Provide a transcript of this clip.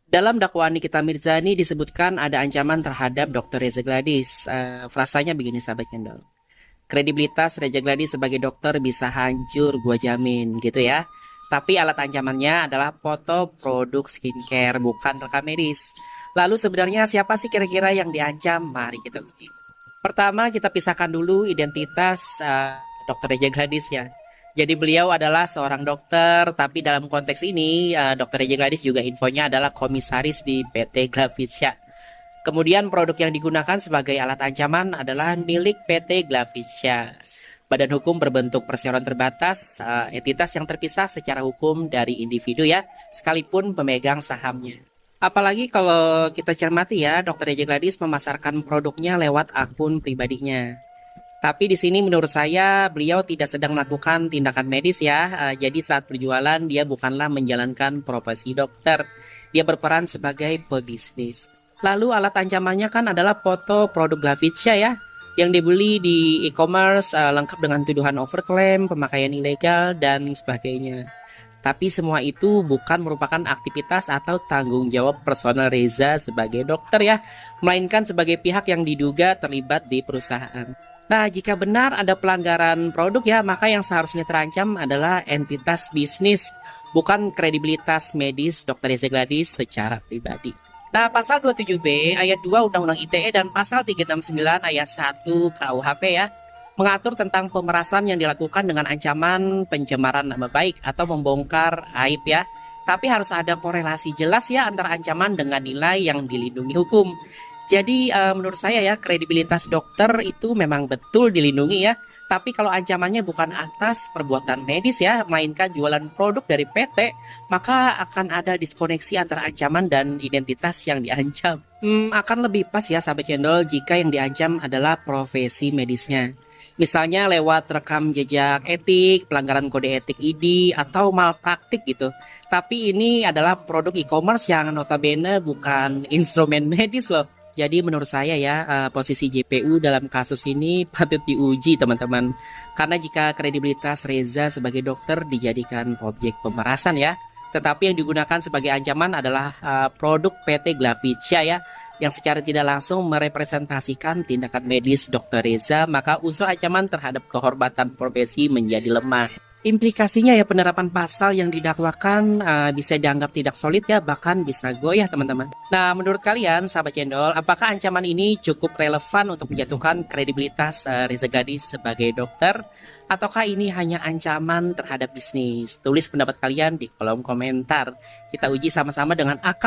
Dalam dakwaan Nikita Mirzani disebutkan ada ancaman terhadap Dr. Reza Gladys. Frasanya begini sahabat Cendol. Kredibilitas Reza Gladys sebagai dokter bisa hancur, gua jamin gitu ya. Tapi alat ancamannya adalah foto produk skincare, bukan rekam medis. Lalu sebenarnya siapa sih kira-kira yang diancam? Mari kita uji. Pertama kita pisahkan dulu identitas Dr. Reza Gladys ya. Jadi beliau adalah seorang dokter, tapi dalam konteks ini Dr. Reza Gladys juga infonya adalah komisaris di PT Glavisya. Kemudian produk yang digunakan sebagai alat ancaman adalah milik PT Glavisya. Badan hukum berbentuk perseroan terbatas, entitas yang terpisah secara hukum dari individu ya, sekalipun pemegang sahamnya. Apalagi kalau kita cermati ya, Dr. Reza Gladys memasarkan produknya lewat akun pribadinya. Tapi di sini menurut saya beliau tidak sedang melakukan tindakan medis ya. Jadi saat berjualan dia bukanlah menjalankan profesi dokter. Dia berperan sebagai pebisnis. Lalu alat ancamannya kan adalah foto produk Glavisya ya. Yang dibeli di e-commerce lengkap dengan tuduhan overclaim, pemakaian ilegal, dan sebagainya. Tapi semua itu bukan merupakan aktivitas atau tanggung jawab personal Reza sebagai dokter ya. Melainkan sebagai pihak yang diduga terlibat di perusahaan. Nah, jika benar ada pelanggaran produk ya, maka yang seharusnya terancam adalah entitas bisnis, bukan kredibilitas medis Dr. Reza Gladys secara pribadi. Nah, pasal 27B ayat 2 Undang-Undang ITE dan pasal 369 ayat 1 KUHP ya, mengatur tentang pemerasan yang dilakukan dengan ancaman pencemaran nama baik atau membongkar aib ya. Tapi harus ada korelasi jelas ya antara ancaman dengan nilai yang dilindungi hukum. Jadi menurut saya ya kredibilitas dokter itu memang betul dilindungi ya. Tapi kalau ancamannya bukan atas perbuatan medis ya, melainkan jualan produk dari PT, maka akan ada diskoneksi antara ancaman dan identitas yang diancam. Akan lebih pas ya sahabat cendol jika yang diancam adalah profesi medisnya. Misalnya lewat rekam jejak etik, pelanggaran kode etik ID, atau malpraktik gitu. Tapi ini adalah produk e-commerce yang notabene bukan instrumen medis loh. Jadi menurut saya ya posisi JPU dalam kasus ini patut diuji teman-teman. Karena jika kredibilitas Reza sebagai dokter dijadikan objek pemerasan ya, tetapi yang digunakan sebagai ancaman adalah produk PT Glavisya ya, yang secara tidak langsung merepresentasikan tindakan medis Dr. Reza, maka unsur ancaman terhadap kehormatan profesi menjadi lemah. Implikasinya ya penerapan pasal yang didakwakan bisa dianggap tidak solid ya, bahkan bisa goyah teman-teman. Nah menurut kalian sahabat cendol, apakah ancaman ini cukup relevan untuk menjatuhkan kredibilitas Reza Gladys sebagai dokter? Ataukah ini hanya ancaman terhadap bisnis? Tulis pendapat kalian di kolom komentar. Kita uji sama-sama dengan akal